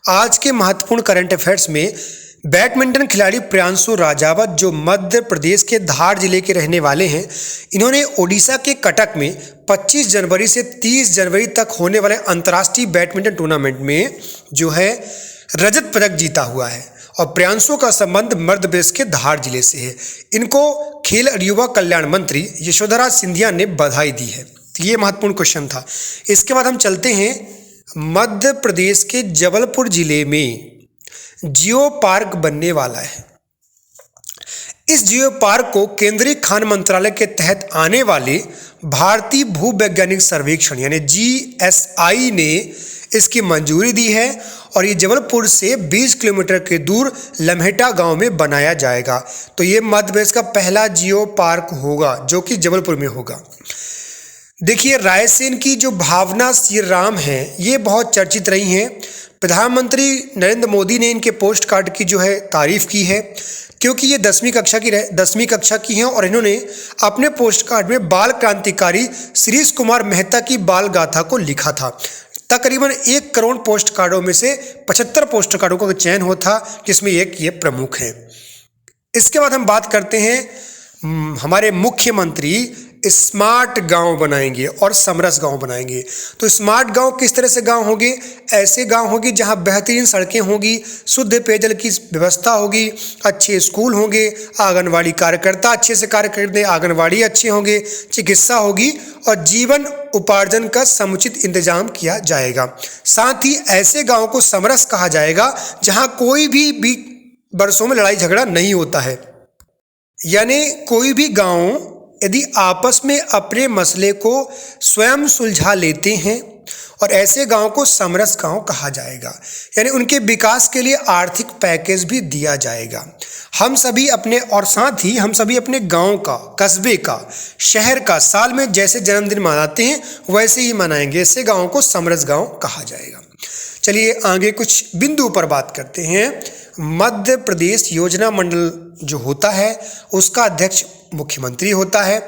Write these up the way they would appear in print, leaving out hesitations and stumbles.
आज के महत्वपूर्ण करंट अफेयर्स में बैडमिंटन खिलाड़ी प्रियांशु राजावत जो मध्य प्रदेश के धार जिले के रहने वाले हैं, इन्होंने ओडिशा के कटक में 25 जनवरी से 30 जनवरी तक होने वाले अंतर्राष्ट्रीय बैडमिंटन टूर्नामेंट में जो है रजत पदक जीता हुआ है। और प्रियांशु का संबंध मध्य प्रदेश के धार जिले से है। इनको खेल और युवा कल्याण मंत्री यशोधरा सिंधिया ने बधाई दी है। तो ये महत्वपूर्ण क्वेश्चन था। इसके बाद हम चलते हैं मध्य प्रदेश के जबलपुर जिले में जियो पार्क बनने वाला है। इस जियो पार्क को केंद्रीय खान मंत्रालय के तहत आने वाले भारतीय भूवैज्ञानिक सर्वेक्षण यानी GSI ने इसकी मंजूरी दी है और ये जबलपुर से 20 किलोमीटर के दूर लम्हेटा गांव में बनाया जाएगा। तो ये मध्य प्रदेश का पहला जियो पार्क होगा जो कि जबलपुर में होगा। देखिए, रायसेन की जो भावना श्री राम है ये बहुत चर्चित रही हैं। प्रधानमंत्री नरेंद्र मोदी ने इनके पोस्ट कार्ड की जो है तारीफ की है क्योंकि ये 10वीं कक्षा की हैं और इन्होंने अपने पोस्ट कार्ड में बाल क्रांतिकारी श्रीश कुमार मेहता की बाल गाथा को लिखा था। तकरीबन 1 करोड़ पोस्ट कार्डों में से 75 पोस्ट कार्डों का चयन हुआ था जिसमें एक ये प्रमुख है। इसके बाद हम बात करते हैं हमारे मुख्यमंत्री स्मार्ट गांव बनाएंगे और समरस गांव बनाएंगे। तो स्मार्ट गांव किस तरह से गांव होंगे? ऐसे गांव होंगे जहां बेहतरीन सड़कें होंगी, शुद्ध पेयजल की व्यवस्था होगी, अच्छे स्कूल होंगे, आंगनवाड़ी कार्यकर्ता अच्छे से कार्य करते, आंगनवाड़ी अच्छे होंगे, चिकित्सा होगी और जीवन उपार्जन का समुचित इंतजाम किया जाएगा। साथ ही ऐसे गाँव को समरस कहा जाएगा जहाँ कोई भी बरसों में लड़ाई झगड़ा नहीं होता है। यानी कोई भी गाँव यदि आपस में अपने मसले को स्वयं सुलझा लेते हैं और ऐसे गांव को समरस गांव कहा जाएगा। यानी उनके विकास के लिए आर्थिक पैकेज भी दिया जाएगा। हम सभी अपने गांव का, कस्बे का, शहर का साल में जैसे जन्मदिन मनाते हैं वैसे ही मनाएंगे। ऐसे गांव को समरस गांव कहा जाएगा। चलिए आगे कुछ बिंदु पर बात करते हैं। मध्य प्रदेश योजना मंडल जो होता है उसका अध्यक्ष मुख्यमंत्री होता है,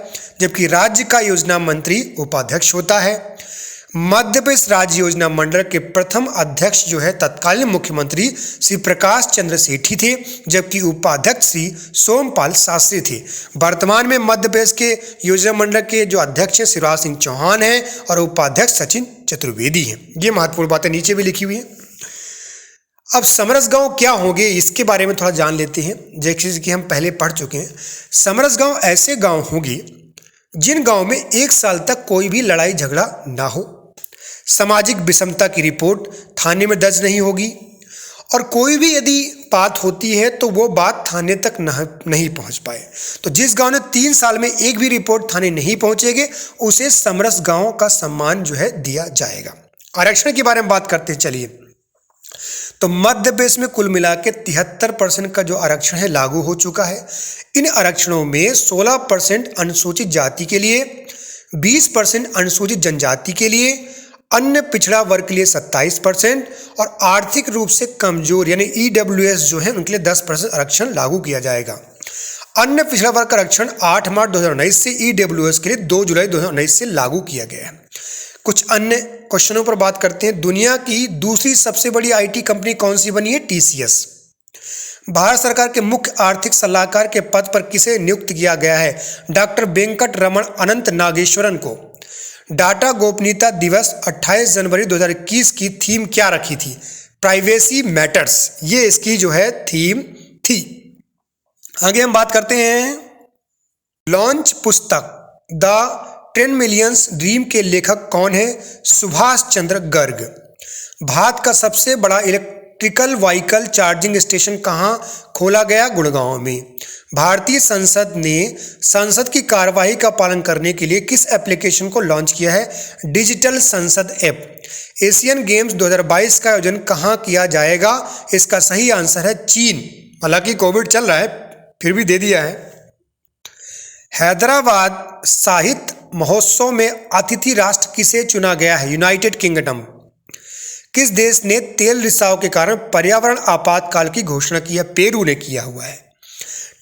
जबकि राज्य का योजना मंत्री उपाध्यक्ष होता है। मध्य प्रदेश राज्य योजना मंडल के प्रथम अध्यक्ष जो है तत्कालीन मुख्यमंत्री श्री प्रकाश चंद्र सेठी थे, जबकि उपाध्यक्ष श्री सोमपाल शास्त्री थे। वर्तमान में मध्य प्रदेश के योजना मंडल के जो अध्यक्ष हैं शिवराज सिंह चौहान हैं और उपाध्यक्ष सचिन चतुर्वेदी हैं। ये महत्वपूर्ण बातें नीचे भी लिखी हुई हैं। अब समरस गांव क्या होंगे इसके बारे में थोड़ा जान लेते हैं, जैसे कि हम पहले पढ़ चुके हैं। समरस गांव ऐसे गांव होंगे जिन गांव में 1 साल तक कोई भी लड़ाई झगड़ा ना हो, सामाजिक विषमता की रिपोर्ट थाने में दर्ज नहीं होगी और कोई भी यदि बात होती है तो वो बात थाने तक नहीं पहुंच पाए। तो जिस गांव ने 3 साल में एक भी रिपोर्ट थाने नहीं पहुंचेगी उसे समरस गांव का सम्मान जो है दिया जाएगा। आरक्षण के बारे में बात करते हैं। चलिए, तो मध्य प्रदेश में कुल मिला के 73% का जो आरक्षण है लागू हो चुका है। इन आरक्षणों में 16% अनुसूचित जाति के लिए, 20% अनुसूचित जनजाति के लिए, अन्य पिछड़ा वर्ग के लिए 27% और आर्थिक रूप से कमजोर यानी EWS जो है उनके लिए 10% आरक्षण लागू किया जाएगा। अन्य पिछड़ा वर्ग का आरक्षण 8 मार्च 2019 से, EWS के लिए 2 जुलाई 2019 से लागू किया गया है। कुछ अन्य क्वेश्चनों पर बात करते हैं। दुनिया की दूसरी सबसे बड़ी IT कंपनी कौन सी बनी है? TCS। भारत सरकार के मुख्य आर्थिक सलाहकार के पद पर किसे नियुक्त किया गया है? डॉक्टर वेंकट रमण अनंत नागेश्वरन को। डाटा गोपनीयता दिवस 28 जनवरी 2021 की थीम क्या रखी थी? प्राइवेसी मैटर्स, ये इसकी जो है थीम थी। आगे हम बात करते हैं लॉन्च पुस्तक द 10 मिलियंस ड्रीम के लेखक कौन है? सुभाष चंद्र गर्ग। भारत का सबसे बड़ा इलेक्ट्रिकल व्हीकल चार्जिंग स्टेशन कहाँ खोला गया? गुड़गांव में। भारतीय संसद ने संसद की कार्यवाही का पालन करने के लिए किस एप्लीकेशन को लॉन्च किया है? डिजिटल संसद ऐप। एशियन गेम्स 2022 का आयोजन कहाँ किया जाएगा? इसका सही आंसर है चीन। हालांकि कोविड चल रहा है फिर भी दे दिया है। हैदराबाद साहित्य महोत्सव में अतिथि राष्ट्र किसे चुना गया है? United kingdom. किस देश ने तेल रिसाव के कारण पर्यावरण आपातकाल की घोषणा की है? पेरू ने किया हुआ है।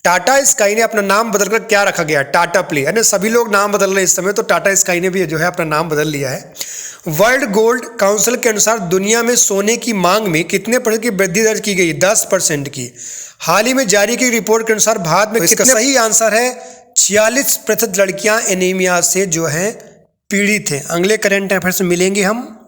टाटा स्काई ने अपना नाम बदलकर क्या रखा गया? टाटा प्ले। यानी सभी लोग नाम बदल रहे हैं इस समय, तो टाटा स्काई ने भी जो है अपना नाम बदल लिया है। वर्ल्ड गोल्ड काउंसिल के अनुसार दुनिया में सोने की मांग में कितने % की वृद्धि दर्ज की गई? 10% की। हाल ही में जारी की रिपोर्ट के अनुसार भारत में इसका सही आंसर है 46% लड़कियां एनीमिया से जो है पीड़ित हैं। अगले करंट अफेयर्स में मिलेंगे हम।